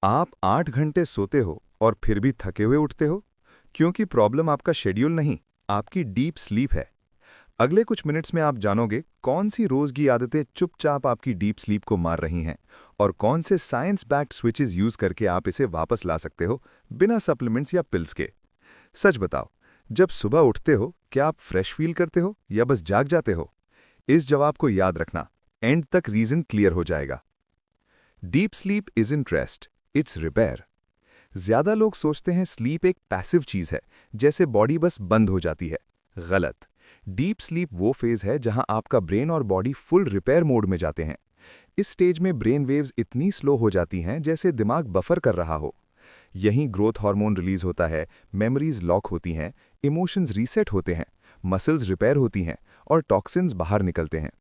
आप 8 घंटे सोते हो और फिर भी थके हुए उठते हो, क्योंकि प्रॉब्लम आपका शेड्यूल नहीं, आपकी डीप स्लीप है। अगले कुछ मिनट्स में आप जानोगे कौन सी रोज की आदतें चुपचाप आपकी डीप स्लीप को मार रही हैं और कौन से साइंस बैक्ड स्विचेस यूज करके आप इसे वापस ला सकते हो बिना सप्लीमेंट्स या पिल्स के। सच बताओ, जब सुबह उठते हो क्या आप फ्रेश फील करते हो या बस जाग जाते हो? इस जवाब को याद रखना, एंड तक रीजन क्लियर हो जाएगा। Deep sleep isn't rest, it's repair. ज्यादा लोग सोचते हैं स्लीप एक पैसिव चीज है, जैसे बॉडी बस बंद हो जाती है। गलत। डीप स्लीप वो फेज है जहां आपका ब्रेन और बॉडी फुल रिपेयर मोड में जाते हैं। इस स्टेज में ब्रेन वेव्स इतनी स्लो हो जाती हैं जैसे दिमाग बफर कर रहा हो। यहीं ग्रोथ हार्मोन रिलीज होता है, मेमोरीज लॉक होती हैं, इमोशंस रीसेट होते हैं, मसल्स रिपेयर होती हैं और टॉक्सिन्स बाहर निकलते हैं।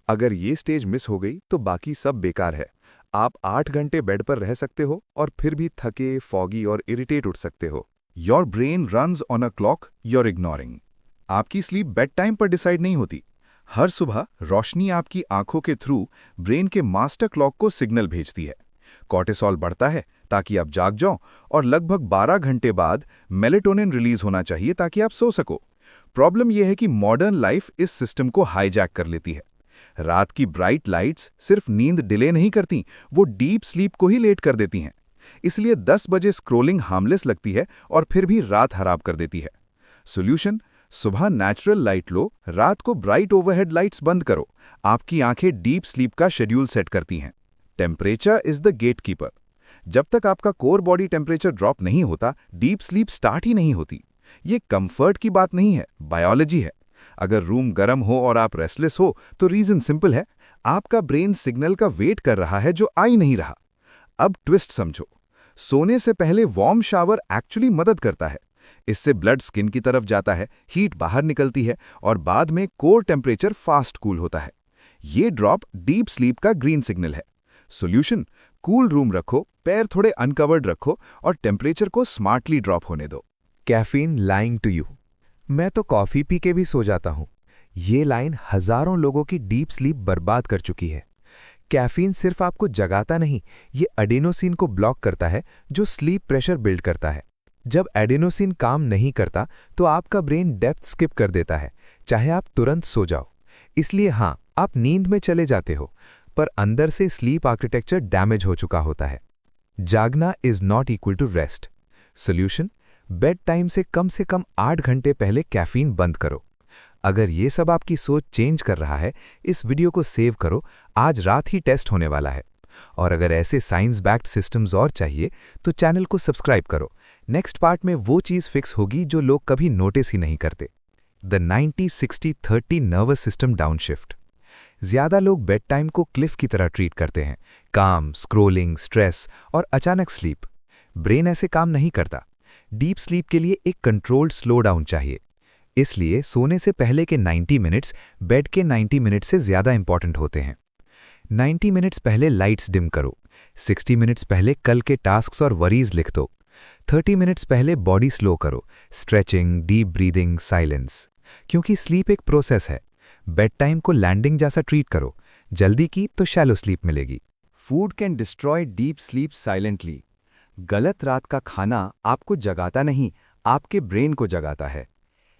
अगर ये स्टेज मिस हो गई तो बाकी सब बेकार है। आप 8 घंटे बेड पर रह सकते हो और फिर भी थके, फॉगी और इरिटेट उठ सकते हो। Your brain runs on a clock your ignoring. आपकी स्लीप बेड टाइम पर डिसाइड नहीं होती। हर सुबह रोशनी आपकी आंखों के थ्रू ब्रेन के मास्टर क्लॉक को सिग्नल भेजती है। कॉर्टिसोल बढ़ता है ताकि आप जाग जाओ और लगभग 12 घंटे बाद मेलेटोनिन रिलीज होना चाहिए ताकि आप सो सको। प्रॉब्लम यह है कि मॉडर्न लाइफ इस सिस्टम को हाईजैक कर लेती है। रात की ब्राइट लाइट्स सिर्फ नींद डिले नहीं करती, वो डीप स्लीप को ही लेट कर देती हैं। इसलिए 10 बजे स्क्रोलिंग हार्मलेस लगती है और फिर भी रात खराब कर देती है। सॉल्यूशन: सुबह नेचुरल लाइट लो, रात को ब्राइट ओवरहेड लाइट्स बंद करो। आपकी आंखें डीप स्लीप का शेड्यूल सेट करती हैं। Temperature is the gatekeeper. जब तक आपका कोर बॉडी टेम्परेचर ड्रॉप नहीं होता, डीप स्लीप स्टार्ट ही नहीं होती। ये कंफर्ट की बात नहीं है, बायोलॉजी है। अगर रूम गर्म हो और आप रेस्टलेस हो तो रीजन सिंपल है, आपका ब्रेन सिग्नल का वेट कर रहा है जो आ ही नहीं रहा। अब ट्विस्ट समझो। सोने से पहले वार्म शावर एक्चुअली मदद करता है। इससे ब्लड स्किन की तरफ जाता है, हीट बाहर निकलती है और बाद में कोर टेम्परेचर फास्ट कूल होता है। ये ड्रॉप डीप स्लीप का ग्रीन सिग्नल है। सॉल्यूशन: कूल रूम रखो, पैर थोड़े अनकवर्ड रखो और टेम्परेचर को स्मार्टली ड्रॉप होने दो। Caffeine lying to you. मैं तो कॉफी पी के भी सो जाता हूं। ये लाइन हजारों लोगों की डीप स्लीप बर्बाद कर चुकी है। कैफीन सिर्फ आपको जगाता नहीं, ये एडेनोसिन को ब्लॉक करता है जो स्लीप प्रेशर बिल्ड करता है। जब एडेनोसिन काम नहीं करता तो आपका ब्रेन डेप्थ स्किप कर देता है, चाहे आप तुरंत सो जाओ। इसलिए हाँ, आप नींद में चले जाते हो, पर अंदर से स्लीप आर्किटेक्चर डैमेज हो चुका होता है। जागना is not equal to rest. Solution: bed time से कम 8 घंटे पहले कैफीन बंद करो। अगर ये सब आपकी सोच चेंज कर रहा है, इस वीडियो को सेव करो, आज रात ही टेस्ट होने वाला है। और अगर ऐसे साइंस बैक्ड सिस्टम्स और चाहिए तो चैनल को सब्सक्राइब करो। नेक्स्ट पार्ट में वो चीज़ फिक्स होगी जो लोग कभी नोटिस ही नहीं करते। The 90-60-30 nervous system downshift. ज्यादा लोग बेड टाइम को क्लिफ की तरह ट्रीट करते हैं, काम, स्क्रोलिंग, स्ट्रेस और अचानक स्लीप। ब्रेन ऐसे काम नहीं करता। डीप स्लीप के लिए एक कंट्रोल्ड स्लो डाउन चाहिए। इसलिए सोने से पहले के 90 मिनट्स बेड के 90 मिनट्स से ज़्यादा इंपॉर्टेंट होते हैं। 90 मिनट्स पहले लाइट्स डिम करो। 60 मिनट्स पहले कल के टास्क्स और वरीज लिख दो। 30 मिनट्स पहले बॉडी स्लो करो, स्ट्रेचिंग, डीप ब्रीदिंग, साइलेंस। क्योंकि स्लीप एक प्रोसेस है। बेड टाइम को लैंडिंग जैसा ट्रीट करो। जल्दी की तो शैलो स्लीप मिलेगी। Food can destroy deep sleep silently. गलत रात का खाना आपको जगाता नहीं, आपके ब्रेन को जगाता है।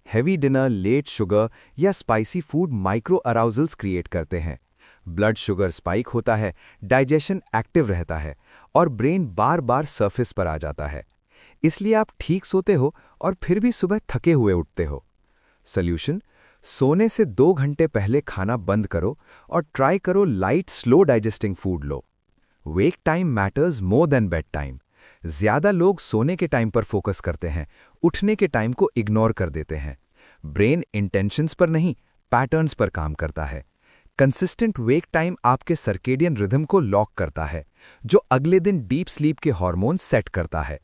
हैवी डिनर, लेट शुगर या स्पाइसी फूड माइक्रो अराउजल्स क्रिएट करते हैं। ब्लड शुगर स्पाइक होता है, डाइजेशन एक्टिव रहता है और ब्रेन बार बार सरफेस पर आ जाता है। इसलिए आप ठीक सोते हो और फिर भी सुबह थके हुए उठते हो। सॉल्यूशन: सोने से 2 घंटे पहले खाना बंद करो और ट्राई करो लाइट स्लो डाइजेस्टिंग फूड लो। Wake time matters more than bed time. ज्यादा लोग सोने के टाइम पर फोकस करते हैं, उठने के टाइम को इग्नोर कर देते हैं। ब्रेन इंटेंशंस पर नहीं, पैटर्न्स पर काम करता है। कंसिस्टेंट वेक टाइम आपके सर्केडियन रिदम को लॉक करता है, जो अगले दिन डीप स्लीप के हार्मोन सेट करता है।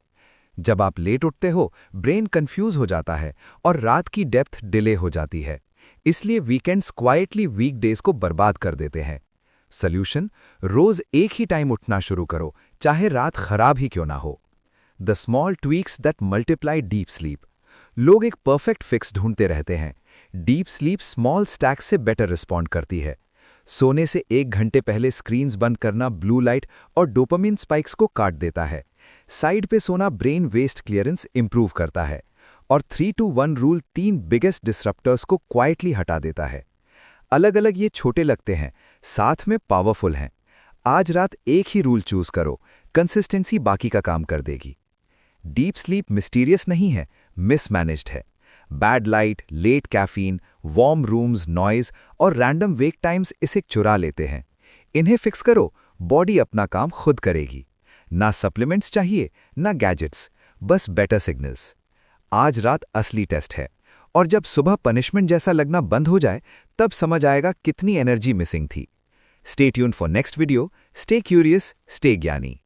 जब आप लेट उठते हो, ब्रेन कंफ्यूज हो जाता है और रात की डेप्थ डिले हो जाती है। इसलिए वीकेंड्स क्वाइटली वीकडेज को बर्बाद कर देते हैं। सॉल्यूशन: रोज एक ही टाइम उठना शुरू करो, चाहे रात खराब ही क्यों ना हो। The small tweaks that multiply deep sleep. लोग एक परफेक्ट फिक्स ढूंढते रहते हैं। डीप स्लीप स्मॉल स्टैक्स से बेटर रिस्पॉन्ड करती है। सोने से 1 घंटे पहले स्क्रीन्स बंद करना ब्लू लाइट और डोपामिन स्पाइक्स को काट देता है। साइड पे सोना ब्रेन वेस्ट क्लियरेंस इंप्रूव करता है। और 3-2-1 रूल 3 बिगेस्ट डिसरप्टर्स को क्वाइटली हटा देता है। अलग अलग ये छोटे लगते हैं, साथ में पावरफुल हैं। आज रात एक ही रूल चूज करो, कंसिस्टेंसी बाकी का काम कर देगी। डीप स्लीप मिस्टीरियस नहीं है, मिसमैनेज्ड है। Bad light, late caffeine, warm rooms, noise और रैंडम वेक टाइम्स इसे चुरा लेते हैं। इन्हें फिक्स करो, बॉडी अपना काम खुद करेगी। ना सप्लीमेंट्स चाहिए, ना गैजेट्स, बस बेटर सिग्नल्स। आज रात असली टेस्ट है, और जब सुबह पनिशमेंट जैसा लगना बंद हो जाए, तब समझ आएगा कितनी एनर्जी मिसिंग थी। Stay tuned for next video. Stay curious, stay ज्ञानी।